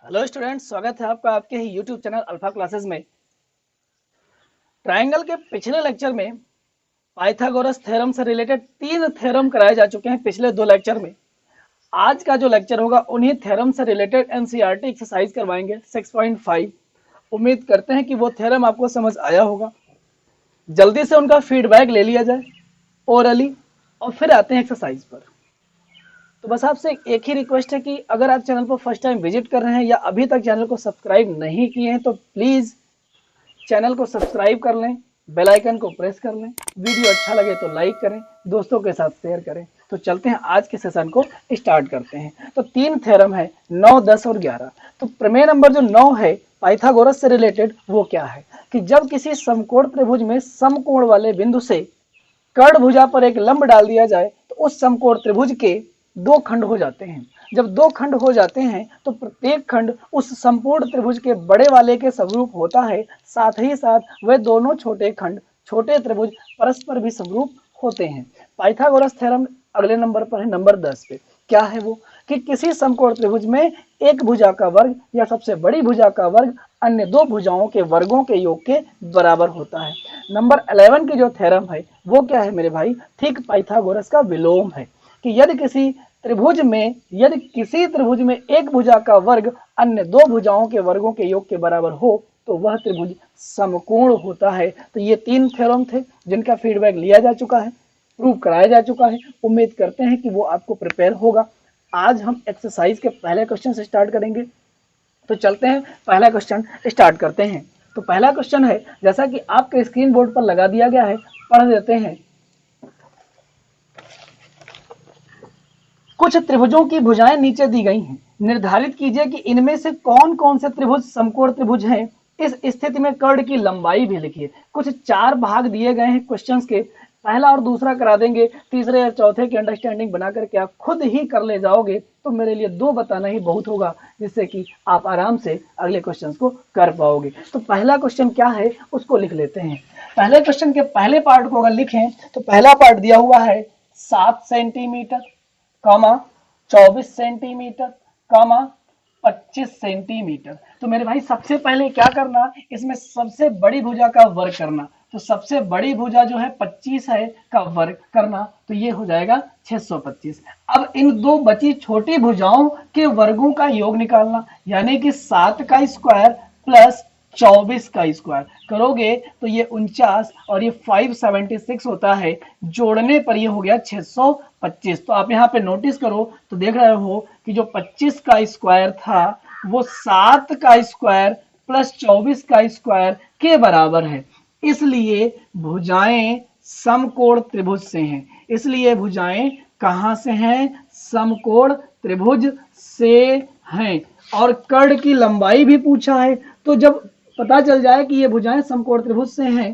Hello students, स्वागत है आपका आपके ही यूट्यूब चैनल अल्फा क्लासेस में। ट्रायंगल के पिछले लेक्चर में पाइथागोरस थ्योरम से रिलेटेड 3 थ्योरम कराए जा चुके हैं पिछले 2 लेक्चर में। आज का जो लेक्चर होगा उन्हीं थ्योरम से रिलेटेड एनसीईआरटी एक्सरसाइज करवाएंगे 6.5। उम्मीद करते हैं कि वो थ्योरम आपको समझ आया होगा। जल्दी से उनका फीडबैक ले लिया जाए ओरली और फिर आते हैं एक्सरसाइज पर। तो बस आपसे एक ही रिक्वेस्ट है कि अगर आप चैनल पर फर्स्ट टाइम विजिट कर रहे हैं या अभी तक चैनल को सब्सक्राइब नहीं किए हैं तो प्लीज़ चैनल को सब्सक्राइब कर लें, बेल आइकन को प्रेस कर लें, वीडियो अच्छा लगे तो लाइक करें, दोस्तों के साथ शेयर करें। तो चलते हैं आज के सेशन को स्टार्ट करते हैं। तो 3 थ्योरम है 9, 10 और 11। तो प्रमेय नंबर जो 9 है पाइथागोरस से रिलेटेड वो क्या है कि जब किसी समकोण त्रिभुज में समकोण वाले बिंदु से कर्ण भुजा पर एक लंब डाल दिया जाए तो उस समकोण त्रिभुज के 2 खंड हो जाते हैं। जब 2 खंड हो जाते हैं तो प्रत्येक खंड उस संपूर्ण त्रिभुज के बड़े वाले के समरूप होता है। साथ ही साथ वह दोनों छोटे खंड छोटे त्रिभुज परस्पर भी समरूप होते हैं। पाइथागोरस थ्योरम अगले नंबर पर है, नंबर 10 पे। क्या है वो कि किसी समकोण त्रिभुज में एक भुजा का वर्ग या सबसे बड़ी भुजा का वर्ग अन्य 2 भुजाओं के वर्गों के योग के बराबर होता है। नंबर 11 की जो थ्योरम है वो क्या है मेरे भाई, ठीक पाइथागोरस का विलोम है कि यदि किसी त्रिभुज में एक भुजा का वर्ग अन्य 2 भुजाओं के वर्गों के योग के बराबर हो तो वह त्रिभुज समकोण होता है। तो ये 3 थ्योरम थे जिनका फीडबैक लिया जा चुका है, प्रूव कराया जा चुका है। उम्मीद करते हैं कि वो आपको प्रिपेयर होगा। आज हम एक्सरसाइज के पहले क्वेश्चन से स्टार्ट करेंगे। तो चलते हैं, पहला क्वेश्चन स्टार्ट करते हैं। तो पहला क्वेश्चन है, जैसा कि आपके स्क्रीन बोर्ड पर लगा दिया गया है, पढ़ देते हैं। कुछ त्रिभुजों की भुजाएं नीचे दी गई हैं। निर्धारित कीजिए कि इनमें से कौन कौन से त्रिभुज समकोण त्रिभुज हैं। इस स्थिति में कर्ण की लंबाई भी लिखिए। कुछ 4 भाग दिए गए हैं क्वेश्चंस के, पहला और दूसरा करा देंगे, तीसरे और चौथे की अंडरस्टैंडिंग बना करके आप खुद ही कर ले जाओगे तो मेरे लिए 2 बताना ही बहुत होगा, जिससे कि आप आराम से अगले क्वेश्चन को कर पाओगे। तो पहला क्वेश्चन क्या है उसको लिख लेते हैं। पहले क्वेश्चन के पहले पार्ट को अगर लिखें तो पहला पार्ट दिया हुआ है 7 सेंटीमीटर, 24 सेंटीमीटर, 25 सेंटीमीटर। तो मेरे भाई सबसे पहले क्या करना, इसमें सबसे बड़ी भुजा का वर्ग करना। तो सबसे बड़ी भुजा जो है 25 है का वर्ग करना, तो ये हो जाएगा 625। अब इन 2 बची छोटी भुजाओं के वर्गों का योग निकालना, यानी कि 7 का स्क्वायर प्लस 24 का स्क्वायर करोगे तो ये 49 और ये 576 होता है। जोड़ने पर ये हो गया 625। तो आप यहाँ पे नोटिस करो तो देख रहे हो कि जो 25 का स्क्वायर था वो 7 का स्क्वायर प्लस 24 का स्क्वायर के बराबर है। इसलिए भुजाएं समकोण त्रिभुज से हैं। इसलिए भुजाएं कहां से हैं? समकोण त्रिभुज से हैं। और कर्ण की लंबाई भी पूछा है, तो जब पता चल जाए कि ये भुजाएं समकोण त्रिभुज से हैं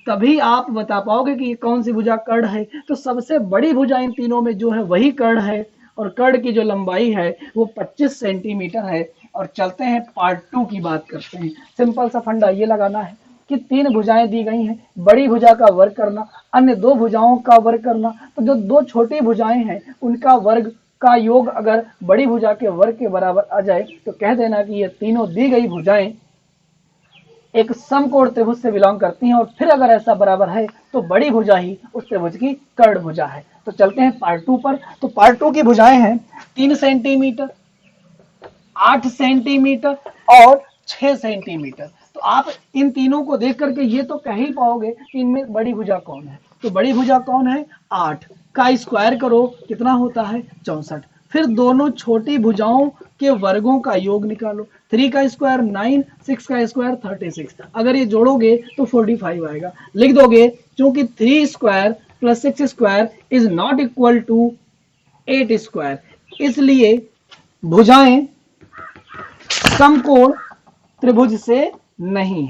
तभी आप बता पाओगे कि ये कौन सी भुजा कर्ण है। तो सबसे बड़ी भुजा इन तीनों में जो है वही कर्ण है और कर्ण की जो लंबाई है वो 25 सेंटीमीटर है। और चलते हैं पार्ट 2 की बात करते हैं। सिंपल सा फंडा ये लगाना है कि 3 भुजाएं दी गई हैं, बड़ी भुजा का वर्ग करना, अन्य 2 भुजाओं का वर्ग करना। तो जो 2 छोटी भुजाएं हैं उनका वर्ग का योग अगर बड़ी भुजा के वर्ग के बराबर आ जाए तो कह देना कि ये तीनों दी गई भुजाएं एक समकोण त्रिभुज से बिलोंग करती हैं। और फिर अगर ऐसा बराबर है तो बड़ी भुजा ही उस त्रिभुज की कर्ण भुजा है। तो चलते हैं पार्ट 2 पर। तो पार्ट 2 की भुजाएं हैं 3 सेंटीमीटर, 8 सेंटीमीटर और 6 सेंटीमीटर। तो आप इन तीनों को देख करके ये तो कह ही पाओगे कि इनमें बड़ी भुजा कौन है। तो बड़ी भुजा कौन है? 8 का स्क्वायर करो कितना होता है? 64। फिर दोनों छोटी भुजाओं के वर्गों का योग निकालो। 3 का स्क्वायर 9, 6 का स्क्वायर 36। अगर ये जोड़ोगे तो 45 आएगा। लिख दोगे क्योंकि 3 square plus 6 square is not equal to 8 square. इसलिए भुजाएं समकोण त्रिभुज से नहीं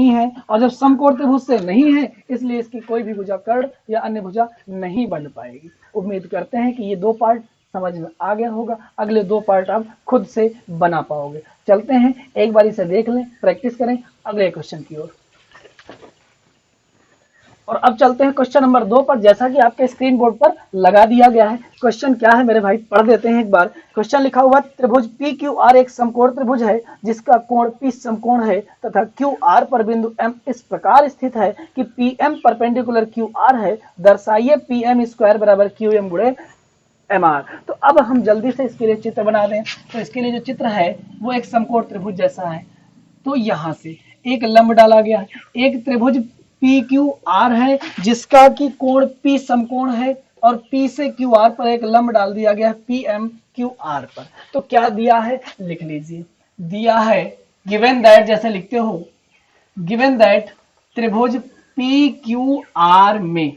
है, और जब समकोण त्रिभुज से नहीं है इसलिए इसकी कोई भी भुजा कर्ण या अन्य भुजा नहीं बन पाएगी। उम्मीद करते हैं कि ये 2 पार्ट समझ में आ गया होगा। अगले 2 पार्ट आप खुद से बना पाओगे। चलते हैं, एक बार इसे देख लें, प्रैक्टिस करें अगले क्वेश्चन की ओर। और अब चलते हैं क्वेश्चन नंबर 2 पर, जैसा कि आपके स्क्रीन बोर्ड पर लगा दिया गया है। क्वेश्चन क्या है मेरे भाई, पढ़ देते हैं एक बार। क्वेश्चन लिखा हुआ, त्रिभुज पी क्यू आर एक समकोण त्रिभुज है जिसका कोण पी समकोण है तथा क्यू आर पर बिंदु एम इस प्रकार स्थित है कि P M perpendicular Q R है। दर्शाइए पी एम स्क्वायर बराबर क्यू एम गुणे एम आर। तो अब हम जल्दी से इसके लिए चित्र बना दें। तो इसके लिए जो चित्र है वो एक समकोण त्रिभुज जैसा है। तो यहां से एक लंब डाला गया है, एक त्रिभुज पी क्यू आर है जिसका कि कोण पी समकोण है और पी से क्यू आर पर एक लंब डाल दिया गया है पी एम क्यू आर पर। तो क्या दिया है लिख लीजिए, दिया है गिवन दैट, जैसे लिखते हो गिवन दैट त्रिभुज पी क्यू आर में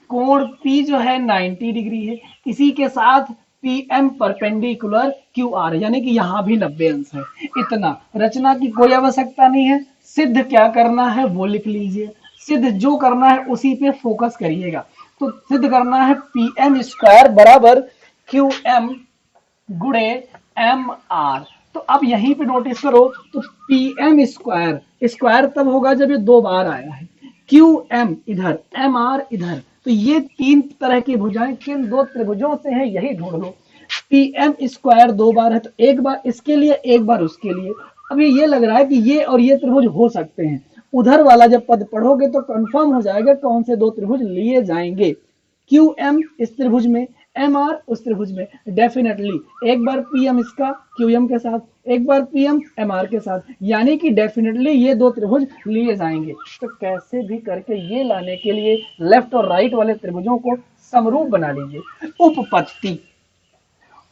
कोण P जो है 90 डिग्री है, इसी के साथ PM परपेंडिकुलर QR, यानी कि यहां भी 90 अंश है। इतना रचना की कोई आवश्यकता नहीं है, सिद्ध क्या करना है वो लिख लीजिए। सिद्ध जो करना है उसी पे फोकस करिएगा। तो सिद्ध करना है PM स्क्वायर बराबर QM गुणे MR। तो अब यहीं पे नोटिस करो, तो PM स्क्वायर, स्क्वायर तब होगा जब ये 2 बार आया है, QM इधर, MR इधर। तो ये 3 तरह की भुजाएं किन 2 त्रिभुजों से है यही ढूंढ लो। PM स्क्वायर 2 बार है, तो एक बार इसके लिए एक बार उसके लिए। अब ये लग रहा है कि ये और ये त्रिभुज हो सकते हैं। उधर वाला जब पद पढ़ोगे तो कंफर्म हो जाएगा कौन से 2 त्रिभुज लिए जाएंगे। QM इस त्रिभुज में, MR उस त्रिभुज में। डेफिनेटली एक बार PM इसका QM के साथ, एक बार PM MR के साथ, यानी कि डेफिनेटली ये 2 त्रिभुज लिए जाएंगे। तो कैसे भी करके ये लाने के लिए लेफ्ट और राइट वाले त्रिभुजों को समरूप बना लीजिए। उपपत्ति,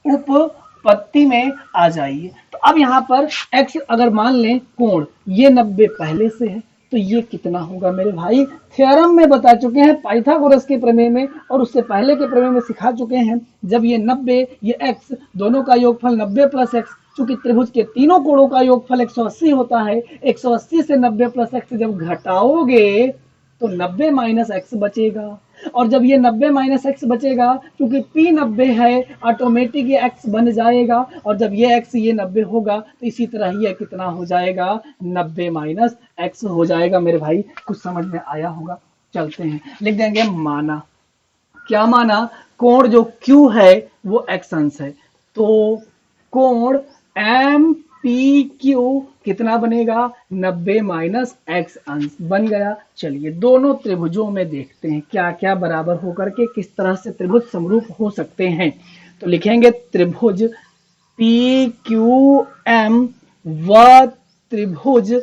उपपत्ति में आ जाइए। तो अब यहाँ पर x अगर मान लें कोण ये 90 पहले से है, तो ये कितना होगा मेरे भाई, थ्योरम में बता चुके हैं, पाइथागोरस के प्रमेय में और उससे पहले के प्रमेय में सिखा चुके हैं। जब ये 90 ये x दोनों का योगफल 90 प्लस x, चूंकि त्रिभुज के तीनों कोणों का योगफल 180 होता है, 180 से 90 प्लस x जब घटाओगे तो 90 माइनस x बचेगा। और जब ये 90 माइनस एक्स बचेगा, क्योंकि P 90 है, ऑटोमेटिक ये x बन जाएगा। और जब ये x ये 90 होगा तो इसी तरह ये कितना हो जाएगा, 90 माइनस एक्स हो जाएगा। मेरे भाई कुछ समझ में आया होगा। चलते हैं, लिख देंगे माना, क्या माना, कोण जो Q है वो x अंश है, तो कोण एम पी क्यू कितना बनेगा, 90 माइनस एक्स अंश बन गया। चलिए दोनों त्रिभुजों में देखते हैं क्या क्या बराबर होकर के किस तरह से त्रिभुज समरूप हो सकते हैं। तो लिखेंगे त्रिभुज पी क्यू एम व त्रिभुज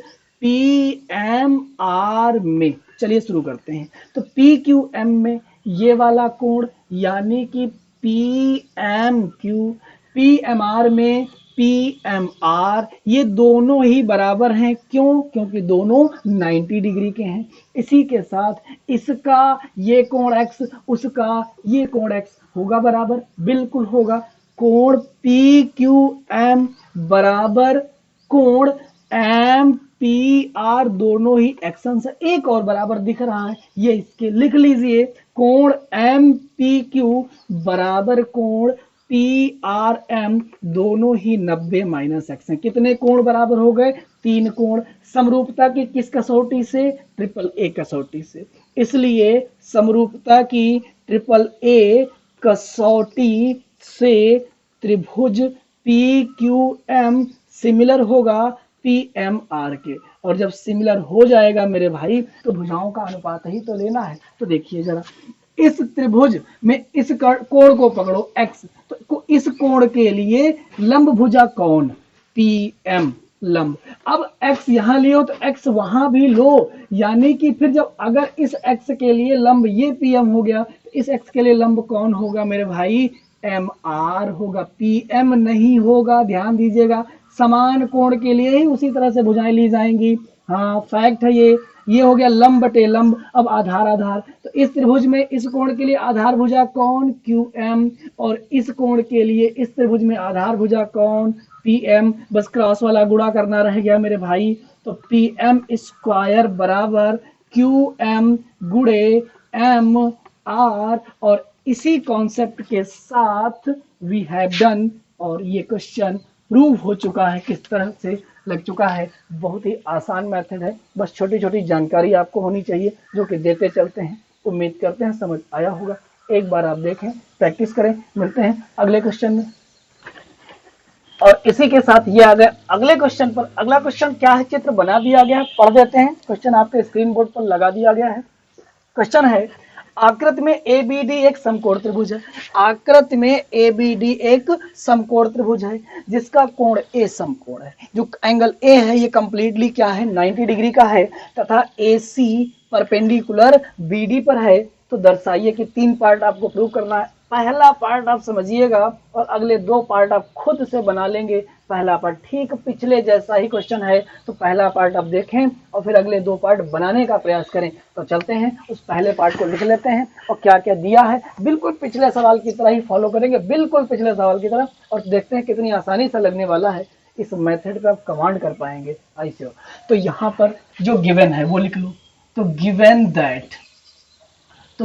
पी एम आर में। चलिए शुरू करते हैं। तो पी क्यू एम में ये वाला कोण यानी कि P M Q, P M R में पी एम आर, ये दोनों ही बराबर हैं। क्यों? क्योंकि दोनों 90 डिग्री के हैं। इसी के साथ इसका ये कोण x, उसका ये कोण x होगा बराबर, बिल्कुल होगा। कोण पी क्यू एम बराबर कोण एम पी आर, दोनों ही x अंश। एक और बराबर दिख रहा है, ये इसके लिख लीजिए, कोण एम पी क्यू बराबर कोण पी आर एम, दोनों ही 90 माइनस एक्स हैं। कितने कोण बराबर हो गए, 3 कोण। समरूपता की किस कसौटी से, ट्रिपल ए कसौटी से। इसलिए समरूपता की ट्रिपल ए कसौटी से त्रिभुज पी क्यू एम सिमिलर होगा पी एम आर के। और जब सिमिलर हो जाएगा मेरे भाई तो भुजाओं का अनुपात ही तो लेना है। तो देखिए जरा, इस त्रिभुज में इस कोण को पकड़ो x, तो इस कोण के लिए लंब भुजा कौन, पी एम लंब। अब x यहां लियो तो x वहां भी लो, यानी कि फिर जब अगर इस x के लिए लंब ये पी एम हो गया तो इस x के लिए लंब कौन होगा मेरे भाई, एम आर होगा, पी एम नहीं होगा। ध्यान दीजिएगा, समान कोण के लिए ही उसी तरह से भुजाएं ली जाएंगी। हाँ फैक्ट है ये हो गया लंब बटे लंब। अब आधार आधार, तो इस त्रिभुज में इस कोण के लिए आधार भुजा कौन, क्यू एम, और इस कोण के लिए इस त्रिभुज में आधार भुजा कौन, पी एम। बस क्रॉस वाला गुणा करना रह गया मेरे भाई। तो पी एम स्क्वायर बराबर क्यू एम गुणे एम आर। और इसी कॉन्सेप्ट के साथ वी हैव डन, और ये क्वेश्चन प्रूव हो चुका है, किस तरह से लग चुका है। बहुत ही आसान मेथड है, बस छोटी छोटी जानकारी आपको होनी चाहिए जो कि देते चलते हैं। उम्मीद करते हैं समझ आया होगा। एक बार आप देखें, प्रैक्टिस करें। मिलते हैं अगले क्वेश्चन में। और इसी के साथ ये आ गया अगले क्वेश्चन पर। अगला क्वेश्चन क्या है, चित्र बना दिया गया है, पढ़ देते हैं। क्वेश्चन आपके स्क्रीन बोर्ड पर लगा दिया गया है। क्वेश्चन है, आकृति में एबीडी एक समकोण त्रिभुज है। आकृति में एबीडी एक समकोण त्रिभुज है जिसका कोण ए समकोण है। जो एंगल ए है ये कंप्लीटली क्या है, 90 डिग्री का है तथा एसी परपेंडिकुलर बीडी पर है। तो दर्शाइए कि 3 पार्ट आपको प्रूव करना है। पहला पार्ट आप समझिएगा और अगले 2 पार्ट आप खुद से बना लेंगे। पहला पार्ट ठीक पिछले जैसा ही क्वेश्चन है, तो पहला पार्ट आप देखें और फिर अगले 2 पार्ट बनाने का प्रयास करें। तो चलते हैं उस पहले पार्ट को लिख लेते हैं और क्या क्या दिया है बिल्कुल पिछले सवाल की तरह ही फॉलो करेंगे, बिल्कुल पिछले सवाल की तरह, और देखते हैं कितनी आसानी से लगने वाला है। इस मेथड पे आप कमांड कर पाएंगे ऐसे। तो यहाँ पर जो गिवन है वो लिख लो। तो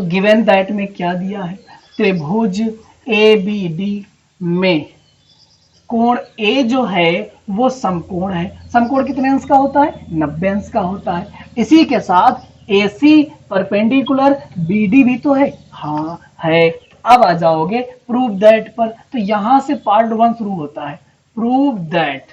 गिवन दैट में क्या दिया है, त्रिभुज एबीडी में कोण ए जो है वो समकोण है। समकोण कितने अंश का होता है, 90 अंश का होता है। इसी के साथ एसी परपेंडिकुलर बीडी भी तो है, हाँ है। अब आ जाओगे प्रूव दैट पर। तो यहां से पार्ट 1 शुरू होता है, प्रूव दैट।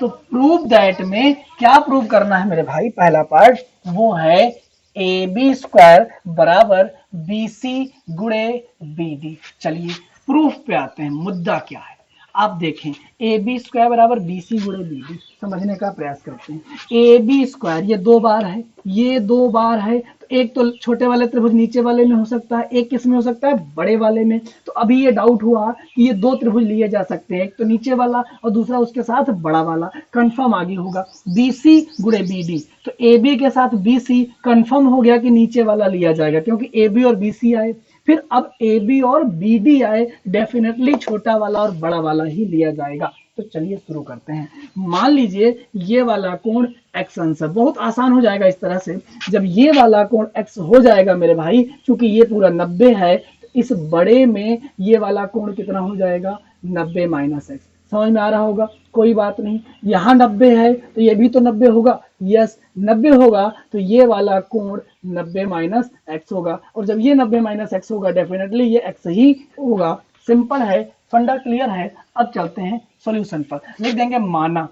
तो प्रूव दैट में क्या प्रूव करना है मेरे भाई, पहला पार्ट वो है ए बी स्क्वायर बराबर बी सी गुणे बी डी। चलिए प्रूफ पे आते हैं, मुद्दा क्या है आप देखें। ए बी स्क्वायर बराबर बी सी गुणे बी डी समझने का प्रयास करते हैं। ए बी स्क्वायर ये 2 बार है, ये 2 बार है। तो एक तो छोटे वाले त्रिभुज नीचे वाले में हो सकता है, एक किस में हो सकता है, बड़े वाले में। तो अभी ये डाउट हुआ कि ये 2 त्रिभुज लिए जा सकते हैं, एक तो नीचे वाला और दूसरा उसके साथ बड़ा वाला। कंफर्म आगे होगा बी सी गुणे बी डी। तो ए बी के साथ बी सी कंफर्म हो गया कि नीचे वाला लिया जाएगा क्योंकि ए बी और बी सी आए। फिर अब ए बी और बी डी आए, डेफिनेटली छोटा वाला और बड़ा वाला ही लिया जाएगा। तो चलिए शुरू करते हैं। मान लीजिए ये वाला कोण एक्स अंश है, बहुत आसान हो जाएगा इस तरह से। जब ये वाला कोण एक्स हो जाएगा मेरे भाई, क्योंकि ये पूरा 90 है, तो इस बड़े में ये वाला कोण कितना हो जाएगा, 90 माइनस एक्स। समझ में आ रहा होगा, कोई बात नहीं। यहाँ 90 है तो ये भी तो 90 होगा, यस 90 होगा तो ये वाला कोण 90 माइनस एक्स होगा। और जब ये 90 माइनस एक्स होगा डेफिनेटली ये एक्स ही होगा। सिंपल है, फंडा क्लियर है। अब चलते हैं सॉल्यूशन पर। लिख देंगे माना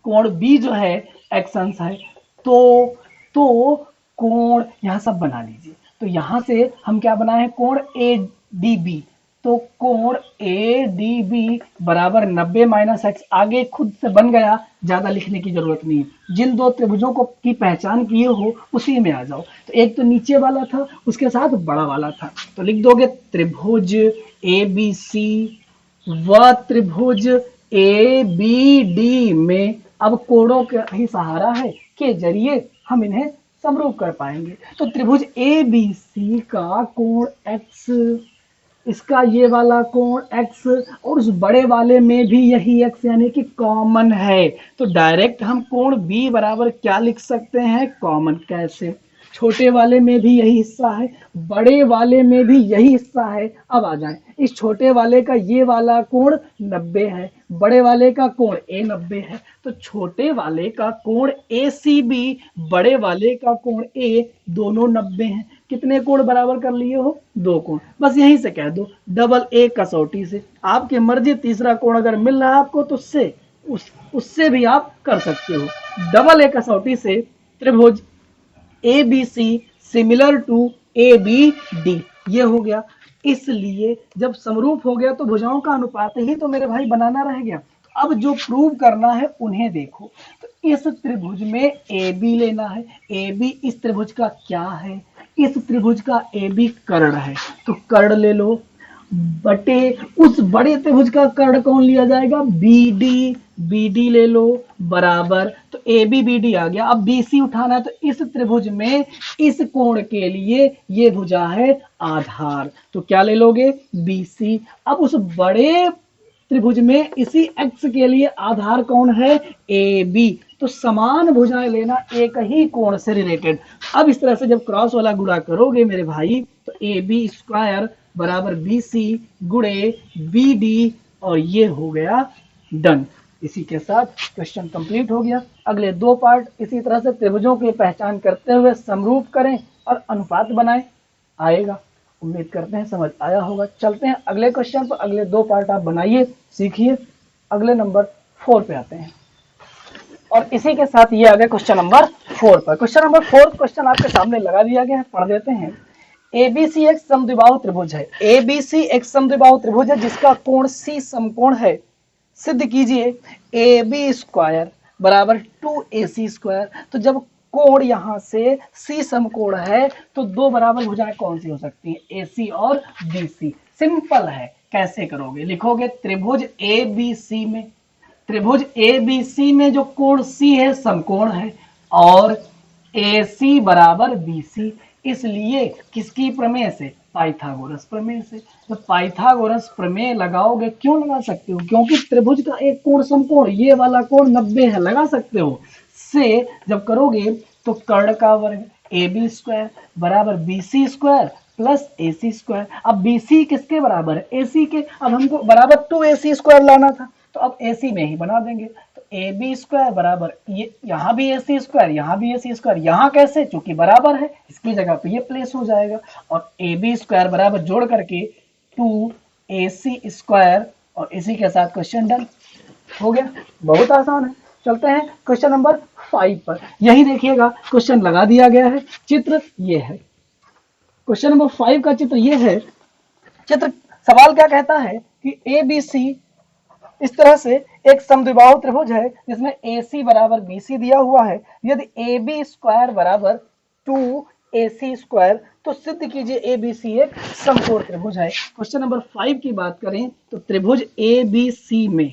कोण बी जो है एक्स अंश है, तो कोण यहां सब बना लीजिए। तो यहां से हम क्या बनाए हैं, कोण ए डी बी। तो कोण ए डी बी बराबर 90 माइनस एक्स। आगे खुद से बन गया, ज्यादा लिखने की जरूरत नहीं है। जिन 2 त्रिभुजों को की पहचान किए हो उसी में आ जाओ। तो एक तो नीचे वाला था, उसके साथ बड़ा वाला था। तो लिख दोगे त्रिभुज ए बी सी व त्रिभुज ए बी डी में अब कोणों का ही सहारा है के जरिए हम इन्हें समरूप कर पाएंगे। तो त्रिभुज ए बी सी का कोण एक्स, इसका ये वाला कोण x और उस बड़े वाले में भी यही x यानी कि कॉमन है। तो डायरेक्ट हम कोण b बराबर क्या लिख सकते हैं, कॉमन। कैसे, छोटे वाले में भी यही हिस्सा है, बड़े वाले में भी यही हिस्सा है। अब आ जाए, इस छोटे वाले का ये वाला कोण 90 है, बड़े वाले का कोण ए 90 है। तो छोटे वाले का कोण ए सी बी, बड़े वाले का कोण ए, दोनों 90 हैं। कितने कोण बराबर कर लिए हो, 2 कोण। बस यहीं से कह दो डबल ए कसौटी से। आपकी मर्जी, तीसरा कोण अगर मिल रहा है आपको तो उससे भी आप कर सकते हो। डबल ए कसौटी से त्रिभुज A B C similar to A B D, ये हो गया। इसलिए जब समरूप हो गया तो भुजाओं का अनुपात ही तो मेरे भाई बनाना रह गया। अब जो प्रूव करना है उन्हें देखो। तो इस त्रिभुज में ए बी लेना है। ए बी इस त्रिभुज का क्या है, इस त्रिभुज का ए बी कर्ण है। तो कर्ण ले लो, बटे उस बड़े त्रिभुज का कर्ण कौन लिया जाएगा, बी डी। बी डी ले लो बराबर, तो ए बी बी डी आ गया। अब बी सी उठाना है, तो इस त्रिभुज में इस कोण के लिए ये भुजा है आधार। तो क्या ले लोगे, बी सी। अब उस बड़े त्रिभुज में इसी एक्स के लिए आधार कौन है, ए बी। तो समान भुजाएं लेना, एक ही कोण से रिलेटेड। अब इस तरह से जब क्रॉस वाला गुणा करोगे मेरे भाई, तो ए बी स्क्वायर बराबर बी सी गुणे बी डी, और ये हो गया डन। इसी के साथ क्वेश्चन कंप्लीट हो गया। अगले 2 पार्ट इसी तरह से त्रिभुजों की पहचान करते हुए समरूप करें और अनुपात बनाएं। आएगा। उम्मीद करते हैं समझ आया होगा। चलते हैं अगले क्वेश्चन पर। अगले 2 पार्ट आप बनाइए, सीखिए। अगले नंबर 4 पे आते हैं और इसी के साथ ये आ गया क्वेश्चन नंबर 4 पर। क्वेश्चन नंबर 4 क्वेश्चन आपके सामने लगा दिया गया है, पढ़ देते हैं। एबीसी एक समद्विबाहु त्रिभुज है। एबीसी एक समद्विबाहु त्रिभुज है जिसका कोण सी समकोण है। सिद्ध कीजिए ए बी स्क्वायर बराबर 2ac²। तो जब कोण यहां से सी समकोण है तो दो बराबर भुजाएं कौन सी हो सकती हैं? एसी और बीसी। सिंपल है, कैसे करोगे? लिखोगे त्रिभुज एबीसी में, त्रिभुज एबीसी में जो कोण सी है समकोण है और AC बराबर BC। इसलिए किसकी प्रमेय से? पाइथागोरस प्रमेय से। तो पाइथागोरस प्रमेय लगाओगे, क्यों लगा सकते हो? क्योंकि त्रिभुज का एक कोण समकोण, ये वाला कोण 90 है, लगा सकते हो। से जब करोगे तो कर्ण का वर्ग AB² बराबर BC² प्लस AC²। अब BC किसके बराबर है? AC के। अब हमको बराबर 2AC² लाना था, तो अब AC में ही बना देंगे। तो AB² बराबर ये, यहाँ भी AC², यहाँ भी AC², यहाँ कैसे? चूंकि बराबर है, इसकी जगह पे ये प्लेस हो जाएगा। और AB² बराबर जोड़ करके 2AC² और इसी के साथ क्वेश्चन डन हो गया। बहुत आसान है। चलते हैं क्वेश्चन नंबर 5 पर। यही देखिएगा, क्वेश्चन लगा दिया गया है। चित्र ये है, क्वेश्चन नंबर 5 का चित्र ये है। चित्र, सवाल क्या कहता है कि ABC इस तरह से एक समद्विबाहु त्रिभुज है जिसमें AC बराबर BC दिया हुआ है। यदि AB² बराबर 2AC², तो सिद्ध कीजिए ABC एक समकोण त्रिभुज है। क्वेश्चन नंबर 5 की बात करें तो त्रिभुज ABC में,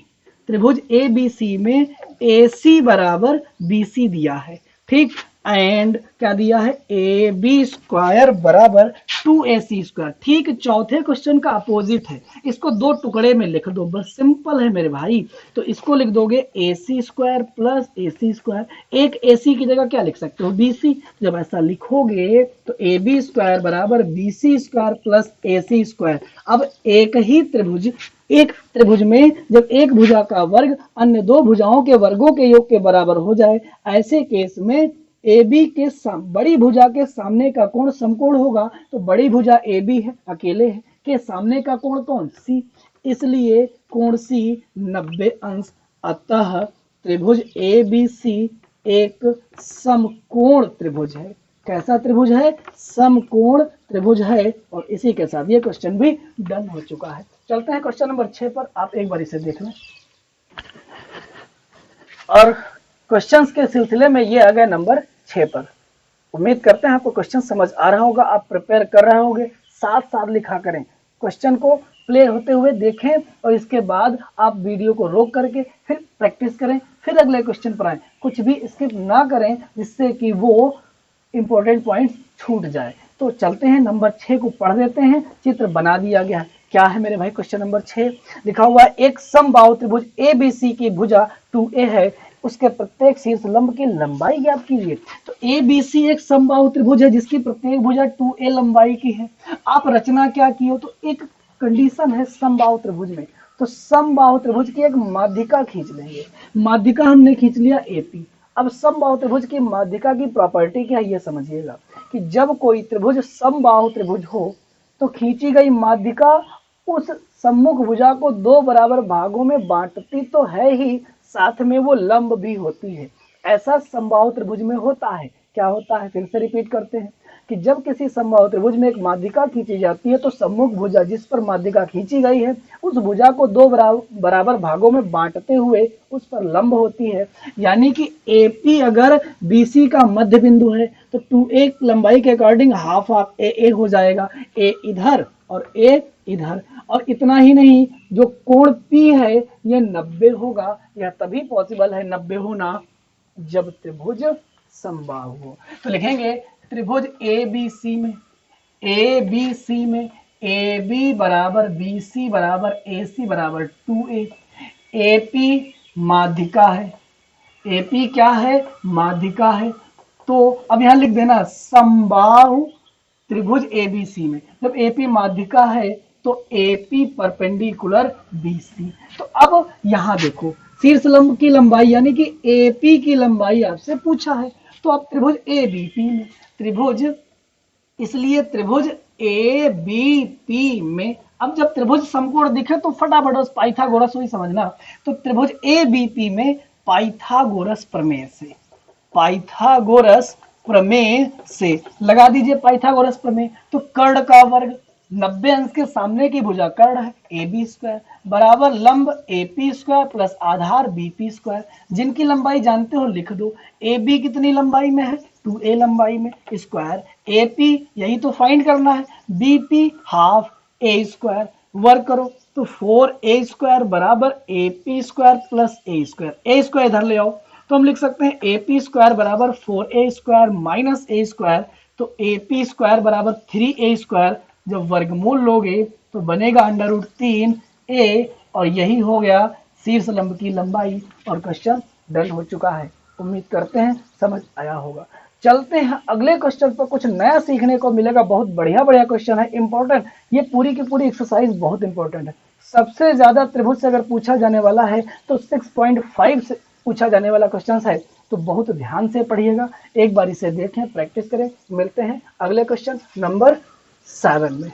त्रिभुज ABC में AC बराबर BC दिया है, ठीक। एंड क्या दिया है? AB² बराबर 2AC², ठीक। चौथे क्वेश्चन का अपोजिट है, इसको दो टुकड़े में लिख दो, बस सिंपल है मेरे भाई। तो इसको लिख दोगे AC² प्लस AC²। एक AC की जगह क्या लिख सकते हो? BC। जब ऐसा लिखोगे तो AB² बराबर BC² प्लस AC²। अब एक ही त्रिभुज, एक त्रिभुज में जब एक भुजा का वर्ग अन्य दो भुजाओं के वर्गों के योग के बराबर हो जाए, ऐसे केस में AB के बड़ी भुजा के सामने का कोण समकोण होगा। तो बड़ी भुजा AB है, अकेले है, के सामने का कोण कौन? C। इसलिए कोण C 90 अंश। अतः त्रिभुज ABC एक समकोण त्रिभुज है। कैसा त्रिभुज है? समकोण त्रिभुज है। और इसी के साथ ये क्वेश्चन भी डन हो चुका है। चलते हैं क्वेश्चन नंबर 6 पर। आप एक बार इसे देख लें। और क्वेश्चंस के सिलसिले में ये आ गया नंबर 6 पर। उम्मीद करते हैं आपको क्वेश्चन समझ आ रहा होगा, आप प्रिपेयर कर रहे होंगे। साथ साथ लिखा करें, क्वेश्चन को प्ले होते हुए देखें और इसके बाद आप वीडियो को रोक करके फिर प्रैक्टिस करें, फिर अगले क्वेश्चन पर आए। कुछ भी स्किप ना करें जिससे कि वो इंपॉर्टेंट पॉइंट छूट जाए। तो चलते हैं, नंबर 6 को पढ़ देते हैं। चित्र बना दिया गया है। क्या है मेरे भाई? क्वेश्चन नंबर 6 लिखा हुआ है, एक समबाहु त्रिभुज ABC की भुजा 2A है, उसके प्रत्येक शीर्ष लंब की लंबाई ज्ञात कीजिए। तो ABC एक समबाहु त्रिभुज है जिसकी प्रत्येक भुजा 2A लंबाई की है। आप रचना क्या की हो? तो एक कंडीशन है समबाहु त्रिभुज में, तो समबाहु त्रिभुज की एक माध्यिका खींच लेंगे। माध्यिका हमने खींच लिया AP। अब समबाहु त्रिभुज की माध्यिका की प्रॉपर्टी क्या है ये समझिएगा, कि जब कोई त्रिभुज समबाहु त्रिभुज हो तो खींची गई माध्यिका उस सम्मुख भुजा को दो बराबर भागों में बांटती तो है ही, साथ में वो लंब भी होती है। ऐसा समबाहु त्रिभुज में होता है। क्या होता है? फिर से रिपीट करते हैं कि जब किसी समबाहु त्रिभुज में एक माध्यिका खींची जाती है तो सम्मुख भुजा जिस पर माध्यिका खींची गई है उस भुजा को दो बराबर भागों में बांटते हुए उस पर लंब होती है। यानी कि AP अगर BC का मध्य बिंदु है तो 2A लंबाई के अकॉर्डिंग हाफ ऑफ AA हो जाएगा। A इधर और A इधर। और इतना ही नहीं, जो कोण P है ये 90 होगा। यह तभी पॉसिबल है 90 होना जब त्रिभुज समबाहु हो। तो लिखेंगे त्रिभुज ABC में, ABC में AB बराबर BC बराबर AC बराबर 2A। AP माध्यिका है, AP क्या है? माध्यिका है। तो अब यहां लिख देना समबाहु त्रिभुज ABC में जब AP माध्यिका है तो AP परपेंडिकुलर BC। तो अब यहां देखो, शीर्ष लंब की लंबाई यानी कि AP की लंबाई आपसे पूछा है। तो अब त्रिभुज ABP में, त्रिभुज इसलिए त्रिभुज ए बी पी में, अब जब त्रिभुज समकोण दिखे तो फटाफट उस पाइथागोरस ही समझना। तो त्रिभुज ए बी पी में पाइथागोरस प्रमेय से, पाइथागोरस प्रमेय से लगा दीजिए पाइथागोरस प्रमेय। तो कर्ण का वर्ग 90 अंश के सामने की भुजा कर्ण है ए बी स्क्वायर बराबर लंब ए पी स्क्वायर प्लस आधार बी पी स्क्वायर। जिनकी लंबाई जानते हो लिख दो। ए बी कितनी लंबाई में है, 2a लंबाई में, स्क्वायर ए पी यही तो फाइंड करना है, बी पी हाफ ए स्क्वायर, वर्क करो तो 4a स्क्वायर बराबर ए पी स्क्वायर प्लस ए स्क्वायर, ए स्क्वायर इधर ले आओ तो हम लिख सकते हैं ए पी स्क्वायर बराबर 4a square minus A square, तो ए पी स्क्वायर बराबर 3a स्क्वायर। जब वर्गमूल लोगे तो बनेगा √3a और यही हो गया शीर्ष लंब की लंबाई। और क्वेश्चन डन हो चुका है। उम्मीद करते हैं समझ आया होगा। चलते हैं अगले क्वेश्चन पर, कुछ नया सीखने को मिलेगा। बहुत बढ़िया बढ़िया क्वेश्चन है, इंपॉर्टेंट। ये पूरी की पूरी एक्सरसाइज बहुत इंपॉर्टेंट है। सबसे ज्यादा त्रिभुज से अगर पूछा जाने वाला है तो 6.5 से पूछा जाने वाला क्वेश्चन है, तो बहुत ध्यान से पढ़िएगा। एक बार इसे देखें, प्रैक्टिस करें। मिलते हैं अगले क्वेश्चन नंबर 7 में।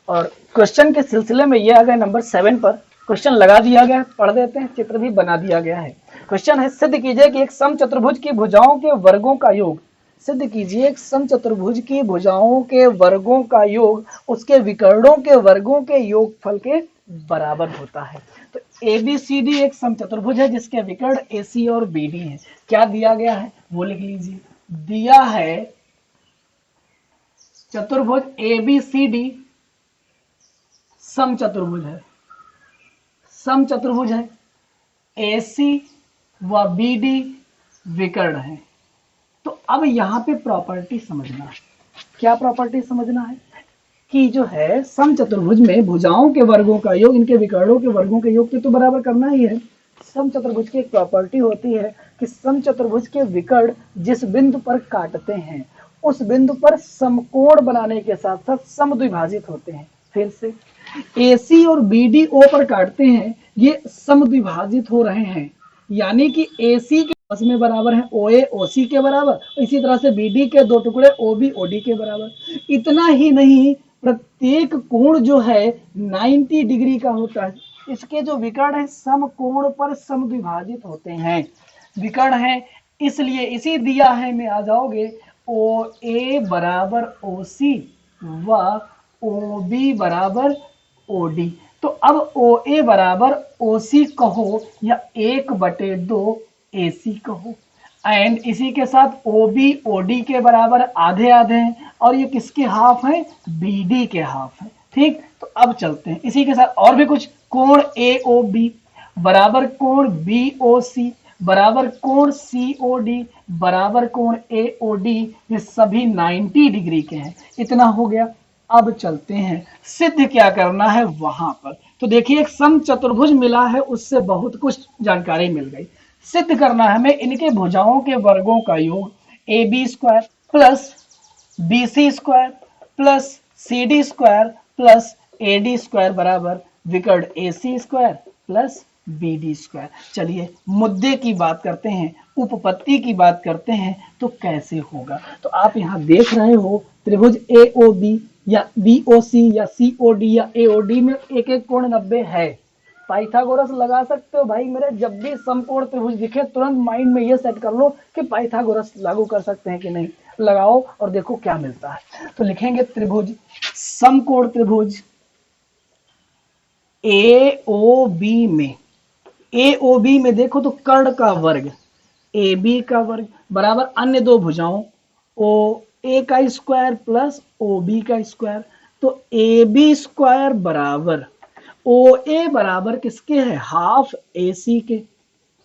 और क्वेश्चन के सिलसिले में ये आ गए नंबर 7 पर। क्वेश्चन लगा दिया गया है, पढ़ देते हैं, चित्र भी बना दिया गया है। क्वेश्चन है, सिद्ध कीजिए कि एक समचतुर्भुज की भुजाओं के वर्गों का योग, सिद्ध कीजिए एक समचतुर्भुज की भुजाओं के वर्गों का योग उसके विकर्णों के वर्गों के योगफल के बराबर होता है। तो ABCD एक समचतुर्भुज है जिसके विकर्ण AC और BD है। क्या दिया गया है वो लिख लीजिए। दिया है चतुर्भुज ABCD समचतुर्भुज है, समचतुर्भुज है, AC व BD विकर्ण है। तो अब यहाँ पे प्रॉपर्टी समझना है। क्या प्रॉपर्टी समझना है कि जो है समचतुर्भुज में भुजाओं के वर्गों का योग इनके विकर्णों के वर्गों के योग के तो बराबर करना ही है। समचतुर्भुज की एक प्रॉपर्टी होती है कि समचतुर्भुज के विकर्ण जिस बिंदु पर काटते हैं उस बिंदु पर समकोण बनाने के साथ साथ समद्विभाजित होते हैं। फिर से AC और BD O पर काटते हैं, ये समद्विभाजित हो रहे हैं, यानी कि AC के आपस में बराबर है, OA OC के बराबर, इसी तरह से BD के दो टुकड़े OB OD के बराबर। इतना ही नहीं, प्रत्येक कोण जो है 90 डिग्री का होता है। इसके जो विकर्ण है समकोण पर समद्विभाजित होते हैं, विकर्ण है। इसलिए इसी दिया है में आ जाओगे, OA बराबर OC व OB बराबर OD। तो अब OA बराबर OC कहो या 1/2 AC कहो, एंड इसी के साथ OB OD के बराबर आधे आधे हैं, और ये किसके हाफ है, BD के हाफ है। ठीक, तो अब चलते हैं इसी के साथ और भी कुछ। कोण AOB बराबर कोण BOC बराबर कोण COD बराबर कोण AOD, ये सभी 90 डिग्री के हैं। इतना हो गया। अब चलते हैं सिद्ध क्या करना है वहां पर। तो देखिए एक समचतुर्भुज मिला है, उससे बहुत कुछ जानकारी मिल गई। सिद्ध करना है हमें इनके भुजाओं के वर्गों का योग AB square plus BC square plus CD square plus AD square बराबर विकर्ण AC square plus BD square. चलिए मुद्दे की बात करते हैं, उपपत्ति की बात करते हैं, तो कैसे होगा। तो आप यहाँ देख रहे हो त्रिभुज AOB या BOC या COD या AOD में एक एक कोण 90 है। पाइथागोरस लगा सकते हो भाई मेरे, जब भी समकोण त्रिभुज दिखे तुरंत माइंड में ये सेट कर लो कि पाइथागोरस लागू कर सकते हैं कि नहीं। लगाओ और देखो क्या मिलता है। तो लिखेंगे त्रिभुज, समकोण त्रिभुज AOB में, AOB में देखो तो कर्ण का वर्ग AB का वर्ग बराबर अन्य दो भुजाओं OA का स्क्वायर प्लस OB का स्क्वायर। तो AB स्क्वायर बराबर OA बराबर किसके है, हाफ AC के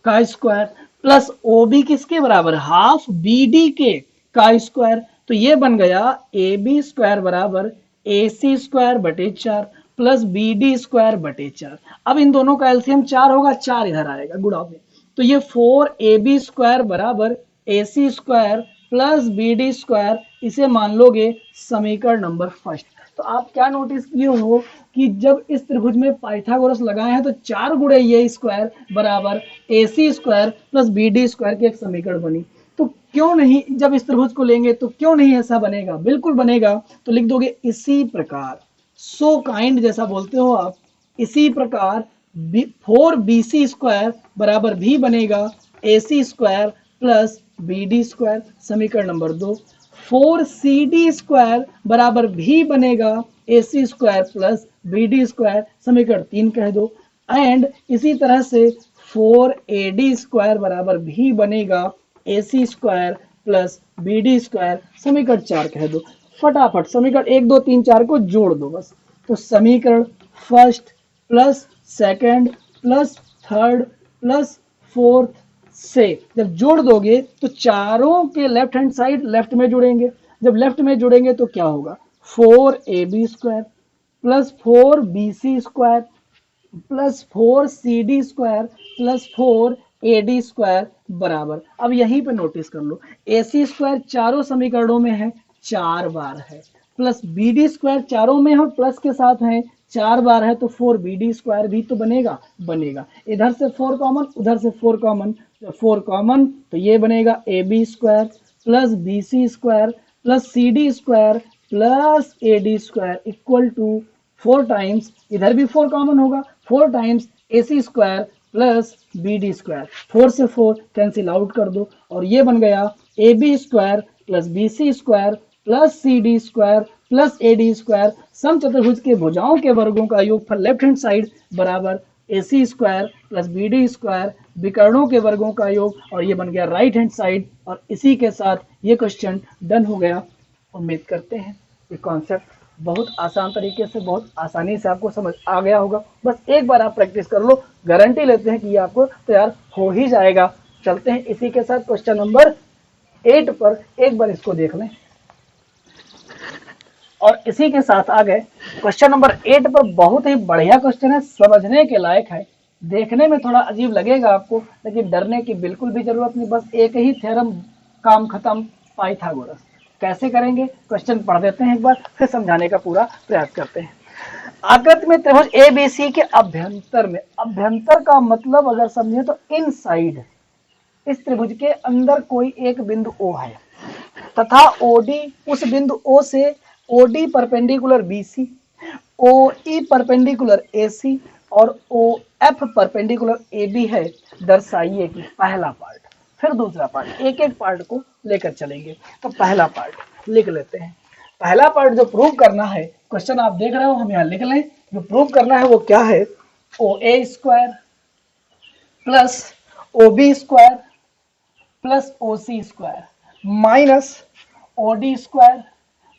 का स्क्वायर प्लस OB किसके बराबर, हाफ BD के का स्क्वायर। तो ये बन गया AB स्क्वायर बराबर AC स्क्वायर बटे 4 प्लस BD स्क्वायर बटे 4। अब इन दोनों का एलसीएम 4 होगा, 4 इधर आएगा गुणा में। तो ये 4AB स्क्वायर बराबर AC square plus BD square, इसे मान लोगे समीकरण नंबर फर्स्ट। तो आप क्या नोटिस किए हो कि जब इस त्रिभुज में पाइथागोरस लगाए हैं तो 4 गुणे ये स्क्वायर बराबर AC square plus BD square की एक समीकरण बनी। तो क्यों नहीं, जब इस त्रिभुज को लेंगे तो क्यों नहीं ऐसा बनेगा, बिल्कुल बनेगा। तो लिख दोगे इसी प्रकार, सो काइंड जैसा बोलते हो आप, इसी प्रकार 4bc² बराबर भी बनेगा ac² प्लस bd² समीकरण नंबर 2। 4cd² बराबर भी बनेगा ac² प्लस bd² समीकरण 3 कह दो। एंड इसी तरह से 4ad² बराबर भी बनेगा ac² प्लस bd² समीकरण 4 कह दो। फटाफट समीकरण 1 2 3 4 को जोड़ दो बस। तो समीकरण first plus second plus third plus fourth से जब जोड़ दोगे तो चारों के लेफ्ट हैंड साइड लेफ्ट में जुड़ेंगे। जब लेफ्ट में जुड़ेंगे तो क्या होगा, 4ab² plus 4bc² plus 4cd² plus 4ad² बराबर, अब यहीं पे नोटिस कर लो, ac² चारों समीकरणों में है 4 बार है, प्लस bd² चारों में है प्लस के साथ है 4 बार है, तो 4bd² भी तो बनेगा, इधर से 4 कॉमन उधर से 4 कॉमन, 4 कॉमन तो ये बनेगा ab² plus bc² plus cd² plus ad² equal to 4 times, इधर भी 4 कॉमन होगा, 4 टाइम्स ac² प्लस bd², 4 से 4 कैंसिल आउट कर दो और ये बन गया ab² plus bc² plus cd² plus ad²। सम चतुर्भुज के भुजाओं के वर्गों का योगफल लेफ्ट हैंड साइड बराबर ac² प्लस bd² विकर्णों के वर्गों का योग, और ये बन गया राइट हैंड साइड। और इसी के साथ ये क्वेश्चन डन हो गया। उम्मीद करते हैं ये कॉन्सेप्ट बहुत आसान तरीके से, बहुत आसानी से आपको समझ आ गया होगा। बस एक बार आप प्रैक्टिस कर लो, गारंटी लेते हैं कि ये आपको तैयार हो ही जाएगा। चलते हैं इसी के साथ क्वेश्चन नंबर 8 पर, एक बार इसको देख लें। और इसी के साथ आ गए क्वेश्चन नंबर 8 पर। बहुत ही बढ़िया क्वेश्चन है, समझने के लायक है, देखने में थोड़ा अजीब लगेगा आपको, लेकिन डरने की बिल्कुल भी जरूरत नहीं। बस एक ही थ्योरम, काम खत्म, पाइथागोरस। कैसे करेंगे, क्वेश्चन पढ़ देते हैं एक बार, फिर समझाने का पूरा प्रयास करते हैं। आकृति में त्रिभुज एबीसी के अभ्यंतर में, अभ्यंतर का मतलब अगर समझे तो इनसाइड, इस त्रिभुज के अंदर कोई एक बिंदु O है तथा OD, उस बिंदु O से OD perpendicular BC, OE perpendicular AC और OF परपेंडिकुलर AB है। दर्शाइए कि पहला पार्ट, फिर दूसरा पार्ट, एक एक पार्ट को लेकर चलेंगे। तो पहला पार्ट लिख लेते हैं। पहला पार्ट जो प्रूव करना है, क्वेश्चन आप देख रहे हो, हम यहाँ लिख लें। जो प्रूव करना है वो क्या है, OA² plus OB² plus OC² minus OD²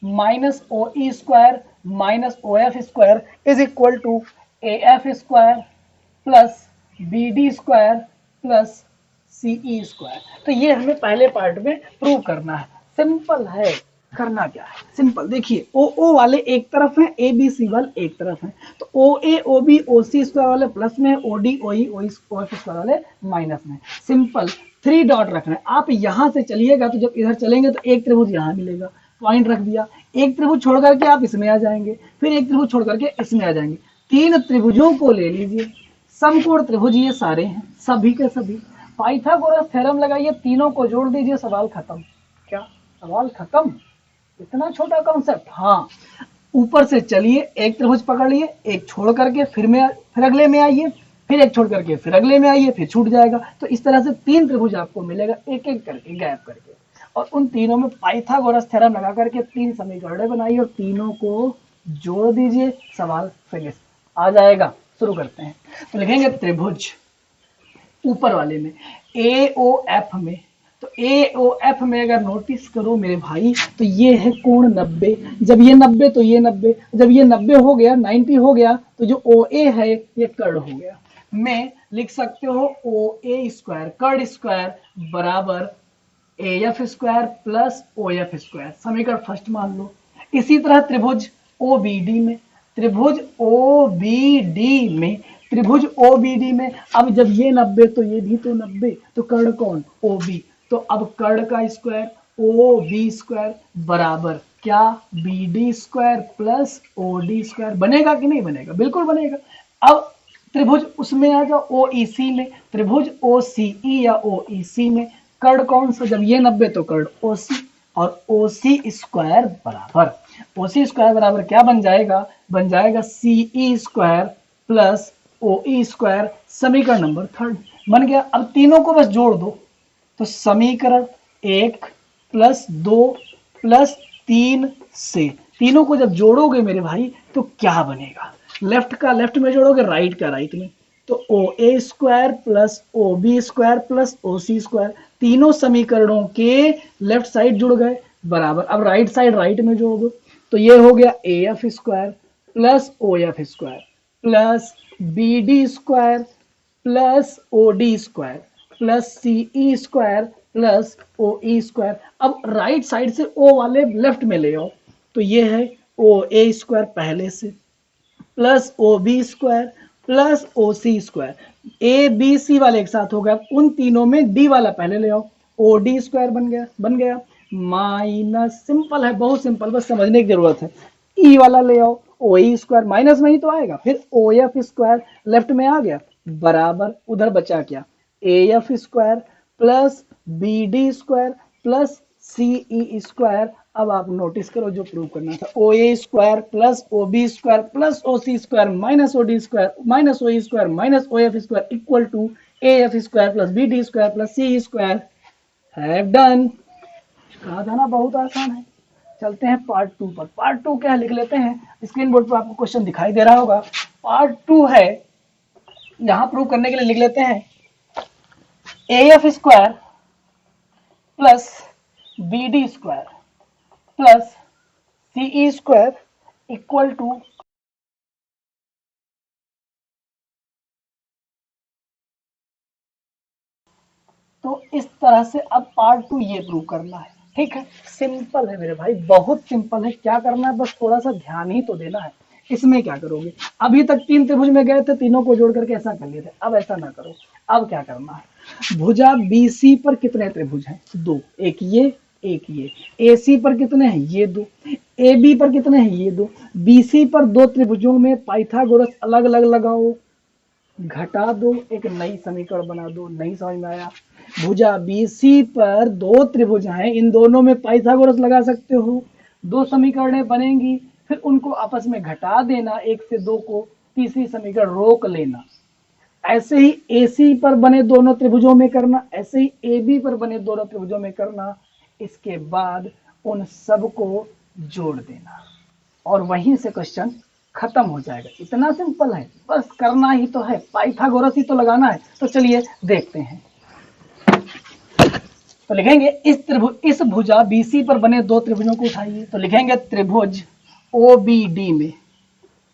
minus OE² minus OF² is equal to AF² plus BD² plus CE²। तो ये हमें पहले पार्ट में प्रूव करना है। सिंपल है, करना क्या है, सिंपल देखिए, OO वाले एक तरफ हैं, ABC वाले एक तरफ हैं, तो OA OB OC² वाले प्लस में, OD OE OF² वाले माइनस में। सिंपल 3 डॉट रखना है। आप यहां से चलिएगा तो जब इधर चलेंगे तो एक त्रिभुज यहां मिलेगा, पॉइंट रख दिया, एक त्रिभुज छोड़ करके आप इसमें आ जाएंगे, फिर एक त्रिभुज छोड़ करके इसमें आ जाएंगे। 3 त्रिभुजों को ले लीजिए, समकोण त्रिभुज ये सारे हैं, सभी के सभी। पाइथागोरस थ्योरम लगाइए, तीनों को जोड़ दीजिए, सवाल खत्म। क्या सवाल खत्म, इतना छोटा कॉन्सेप्ट। हाँ, ऊपर से चलिए, एक त्रिभुज पकड़िए, एक छोड़ करके फिर अगले में आइए, फिर एक छोड़ करके फिर अगले में आइए, फिर छूट जाएगा। तो इस तरह से 3 त्रिभुज आपको मिलेगा, एक एक करके गैप करके, और उन तीनों में पाइथागोरस थ्योरम लगा करके 3 समीकरण बनाइए और तीनों को जोड़ दीजिए, सवाल फिनिश, आ जाएगा। शुरू करते हैं। तो लिखेंगे त्रिभुज ऊपर वाले में AOF में, तो AOF में अगर नोटिस करो मेरे भाई, तो ये है कोण 90। जब ये 90 तो ये 90, जब ये 90 हो गया, 90 हो गया, तो जो OA है ये कर्ड हो गया। मैं लिख सकते हो OA² कर्ड स्क्वायर बराबर AF² प्लस OF², समीकरण फर्स्ट मान लो। इसी तरह त्रिभुज OBD में, त्रिभुज OBD में, त्रिभुज OBD में, अब जब ये 90 तो ये भी तो 90, तो कर्ण कौन, OB, तो अब कर्ण का स्क्वायर OB² बराबर क्या, BD² प्लस OD² बनेगा कि नहीं बनेगा, बिल्कुल बनेगा। अब त्रिभुज उसमें आ जाओ OEC में, त्रिभुज OCE या OEC में, कर्ड कौन सा, जब ये 90 तो कर्ड ओसी, और ओसी स्क्वायर बराबर क्या बन जाएगा, बन जाएगा सीई स्क्वायर प्लस ओई स्क्वायर, समीकरण नंबर 3 बन गया। अब तीनों को बस जोड़ दो, तो समीकरण 1 प्लस 2 प्लस 3 से तीनों को जब जोड़ोगे मेरे भाई तो क्या बनेगा, लेफ्ट का लेफ्ट में जोड़ोगे, राइट का राइट में, तो O A square plus O B square plus O C square, तीनों समीकरणों के लेफ्ट साइड जुड़ गए बराबर। अब राइट साइड राइट में जोड़ दो, तो ये हो गया A F square plus O F square plus B D square plus O D square plus C E square plus O E square. अब राइट साइड से ओ वाले लेफ्ट में ले आओ, तो ये है ओ ए स्क्वायर पहले से plus O B square plus O C square, A B C वाले एक साथ हो गया, उन तीनों में डी वाला पहले ले आओ, ओ डी स्क्वायर बन गया माइनस, सिंपल है, बहुत सिंपल, बस समझने की जरूरत है, ई वाला ले आओ, ओ ई स्क्वायर माइनस में ही तो आएगा, फिर ओ एफ स्क्वायर लेफ्ट में आ गया बराबर, उधर बचा क्या, A F square plus B D square plus C E square. अब आप नोटिस करो जो प्रूव करना था, O A square plus O B square plus O C square minus O D square minus O E square minus O F square equal to A F square plus B D square plus C square. Have done, कहा था ना बहुत आसान है। चलते हैं part 2 पर। Part 2 क्या लिख लेते हैं, स्क्रीन बोर्ड पर आपको क्वेश्चन दिखाई दे रहा होगा। पार्ट 2 है, यहां प्रूव करने के लिए लिख लेते हैं A F square plus B D square plus C E square equal to तो इस तरह से अब पार्ट 2 ये प्रूव करना है। ठीक है, सिंपल है मेरे भाई, बहुत सिंपल है। क्या करना है, बस थोड़ा सा ध्यान ही तो देना है। इसमें क्या करोगे, अभी तक 3 त्रिभुज में गए थे, तीनों को जोड़ करके ऐसा कर लिए थे, अब ऐसा ना करो। अब क्या करना है, भुजा बीसी पर कितने त्रिभुज हैं, 2, एक ये एक ये, AC पर कितने हैं, ये 2, AB पर कितने हैं, ये 2, BC पर 2 त्रिभुजों में पाइथागोरस अलग अलग लगाओ, घटा दो, एक नई समीकरण बना दो। नहीं समझ में आया, भुजा BC पर 2 त्रिभुज हैं, इन दोनों में पाइथागोरस लगा सकते हो, 2 समीकरणें बनेंगी, फिर उनको आपस में घटा देना, 1 से 2 को, तीसरी समीकरण रोक लेना। ऐसे ही AC पर बने दोनों त्रिभुजों में करना, ऐसे ही AB पर बने दोनों त्रिभुजों में करना, इसके बाद उन सब को जोड़ देना और वहीं से क्वेश्चन खत्म हो जाएगा। इतना सिंपल है, बस करना ही तो है, पाइथागोरस ही तो लगाना है। तो चलिए देखते हैं। तो लिखेंगे इस भुजा BC पर बने 2 त्रिभुजों को उठाइए, तो लिखेंगे त्रिभुज OBD में,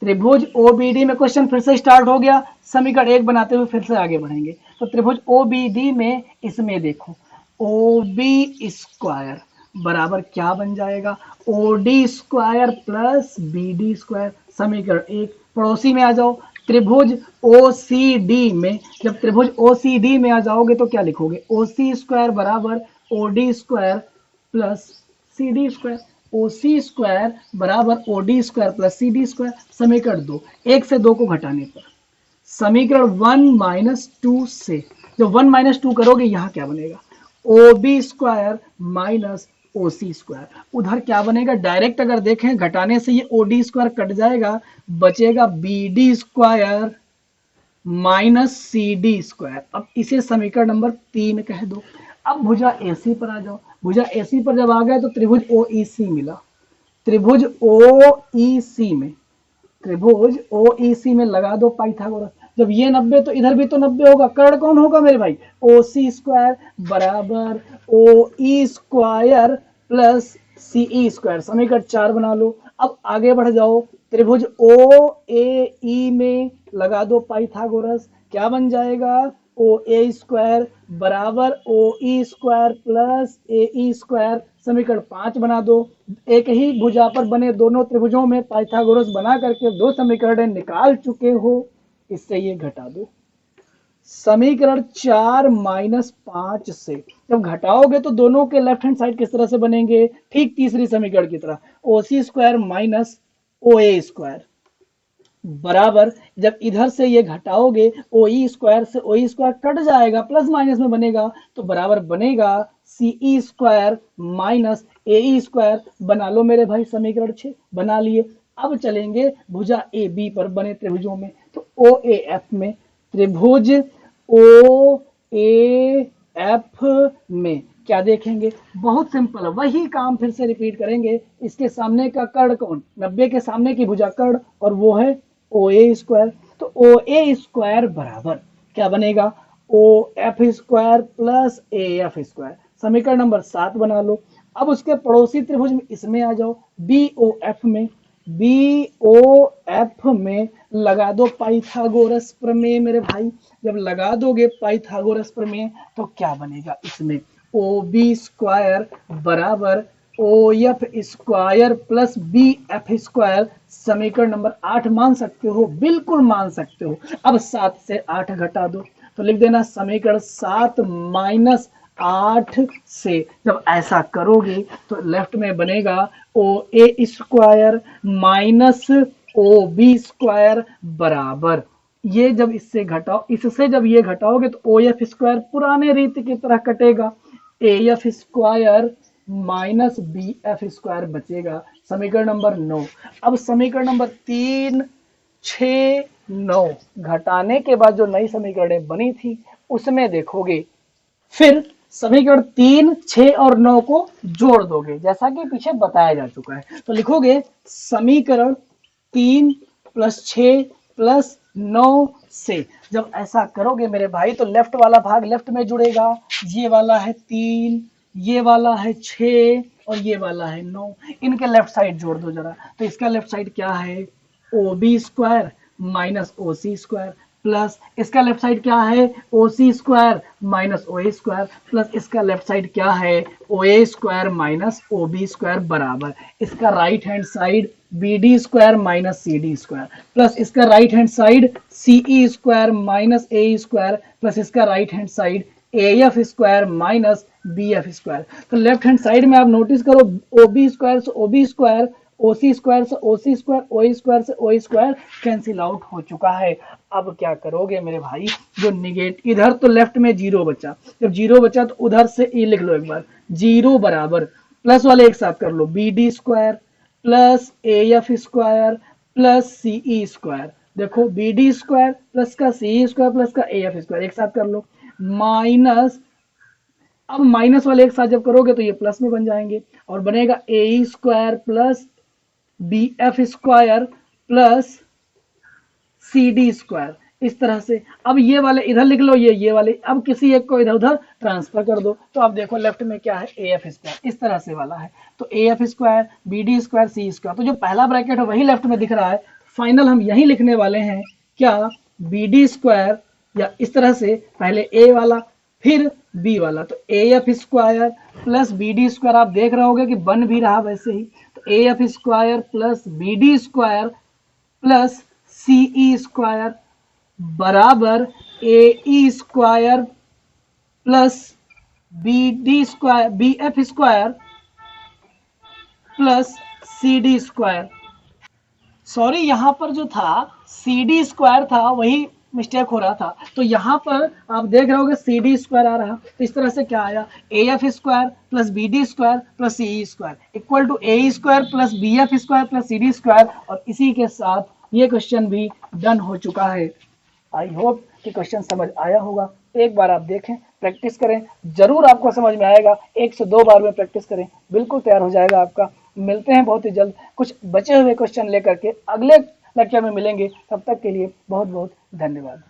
त्रिभुज OBD में क्वेश्चन फिर से स्टार्ट हो गया, समीकरण 1 बनाते हुए फिर से आगे बढ़ेंगे। तो त्रिभुज OBD में, इसमें देखो OB स्क्वायर बराबर क्या बन जाएगा, OD square plus BD square, समीकरण 1। पड़ोसी में आ जाओ, त्रिभुज OCD में, जब त्रिभुज OCD में आ जाओगे तो क्या लिखोगे, OC स्क्वायर बराबर OD square plus CD square, OC square बराबर OD square plus CD square, समीकरण 2। 1 से 2 को घटाने पर समीकरण 1 - 2 से, जब 1 - 2 करोगे यहाँ क्या बनेगा, OB square minus OC square. उधर क्या बनेगा, डायरेक्ट अगर देखें घटाने से ये OD स्क्वायर कट जाएगा, बचेगा BD square minus CD square. अब इसे समीकरण नंबर 3 कह दो। अब भुजा AC पर आ जाओ, भुजा AC पर जब आ गए तो त्रिभुज OEC मिला, त्रिभुज OEC में लगा दो पाइथागोरस। जब ये 90 तो इधर भी तो 90 होगा, कर्ण कौन होगा मेरे भाई, OC स्क्वायर बराबर OE square plus CE square, समीकरण 4 बना लो। अब आगे बढ़ जाओ, त्रिभुज OAE में लगा दो पाइथागोरस, क्या बन जाएगा, OA स्क्वायर बराबर OE square plus AE square, समीकरण 5 बना दो। एक ही भुजा पर बने दोनों त्रिभुजों में पाइथागोरस बना करके 2 समीकरण निकाल चुके हो, इससे ये घटा दो। समीकरण 4 - 5 से जब घटाओगे तो दोनों के लेफ्ट हैंड साइड किस तरह से बनेंगे, ठीक तीसरी समीकरण की तरह, OC square minus OA square, बराबर, जब इधर से ये घटाओगे ओ ई स्क्वायर से ओ ई स्क्वायर कट जाएगा, प्लस माइनस में बनेगा, तो बराबर बनेगा सी ई स्क्वायर माइनस ए ई स्क्वायर। बना लो मेरे भाई समीकरण 6 बना लिए। अब चलेंगे भुजा ए बी पर बने त्रिभुजों में, तो ओ ए एफ में त्रिभुज ओ ए एफ में क्या देखेंगे, बहुत सिंपल, वही काम फिर से रिपीट करेंगे। इसके सामने का कर्ण कौन, 90 के सामने की भुजा कर्ण, और वो है ओ ए स्क्वायर। तो ओ ए स्क्वायर बराबर क्या बनेगा, O F square plus A F square. समीकरण नंबर 7 बना लो। अब उसके पड़ोसी त्रिभुज में इसमें आ जाओ, बी ओ एफ में, बी ओ एफ में लगा दो पाइथागोरस प्रमेय मेरे भाई। जब लगा दोगे पाइथागोरस प्रमेय तो क्या बनेगा, इसमें ओ बी स्क्वायर बराबर O F square plus B F square. समीकरण नंबर 8 मान सकते हो, बिल्कुल मान सकते हो। अब 7 से 8 घटा दो, तो लिख देना समीकरण 7 माइनस 8 से। जब ऐसा करोगे तो लेफ्ट में बनेगा O A square minus O B square बराबर, ये जब इससे घटाओ, इससे जब ये घटाओगे तो ओ एफ स्क्वायर पुराने रीति की तरह कटेगा, A F square minus B F square बचेगा। समीकरण नंबर 9। अब समीकरण नंबर 3, 6, 9 घटाने के बाद जो नई समीकरणें बनी थी उसमें देखोगे, फिर समीकरण 3, 6 और 9 को जोड़ दोगे, जैसा कि पीछे बताया जा चुका है। तो लिखोगे समीकरण 3 प्लस 6 प्लस 9 से। जब ऐसा करोगे मेरे भाई तो लेफ्ट वाला भाग लेफ्ट में जुड़ेगा, ये वाला है 3, ये वाला है 6 और ये वाला है 9, इनके लेफ्ट साइड जोड़ दो जरा। तो इसका लेफ्ट साइड क्या है, O B square minus O C square, plus इसका लेफ्ट साइड क्या है, O C square minus O A square, plus इसका लेफ्ट साइड क्या है, O A square minus O B square बराबर इसका right hand side B D square minus C D square, plus इसका right hand side C E square minus A square, plus इसका right hand side A F square minus B F square. तो left hand side में आप notice करो, ओ B square से ओ B square, ओ C square से ओ C square, O square से O square cancel out हो चुका है। अब क्या करोगे मेरे भाई, जो निगेट इधर तो लेफ्ट में जीरो बचा, जब जीरो बचा तो उधर से ई लिख लो एक बार, जीरो बराबर प्लस वाले एक साथ कर लो, B D square plus A F square plus C E square. देखो बी डी स्क्वायर प्लस का सी स्क्वायर प्लस का ए एफ स्क्वायर एक साथ कर लो, माइनस, अब माइनस वाले एक साथ जब करोगे तो ये प्लस में बन जाएंगे और बनेगा A square plus B F square plus C D square, इस तरह से। अब ये वाले इधर लिख लो, ये वाले, अब किसी एक को इधर उधर ट्रांसफर कर दो, तो अब देखो लेफ्ट में क्या है, ए एफ स्क्वायर इस तरह से वाला है, तो A F square B D square C square, तो जो पहला ब्रैकेट है वही लेफ्ट में दिख रहा है। फाइनल हम यही लिखने वाले हैं, क्या, बी डी स्क्वायर, या इस तरह से पहले ए वाला फिर बी वाला, तो A F square plus B D square, आप देख रहे होगे कि बन भी रहा वैसे ही, तो A F square plus B D square plus C E square बराबर A E square plus B D square B F square plus C D square. Sorry, यहां पर जो था सी डी स्क्वायर था वही मिस्टेक हो रहा था, तो यहां पर आप देख रहे होगे सी डी स्क्वायर आ रहा, तो इस तरह से क्या आया, A F square plus B D square plus C E square equal to A square plus B F square plus C D square. और इसी के साथ ये क्वेश्चन भी डन हो चुका है। आई होप कि क्वेश्चन समझ आया होगा। एक बार आप देखें, प्रैक्टिस करें, जरूर आपको समझ में आएगा। 1 से 2 बार में प्रैक्टिस करें, बिल्कुल तैयार हो जाएगा आपका। मिलते हैं बहुत ही जल्द कुछ बचे हुए क्वेश्चन लेकर के, अगले लेक्चर में मिलेंगे। तब तक के लिए बहुत बहुत धन्यवाद।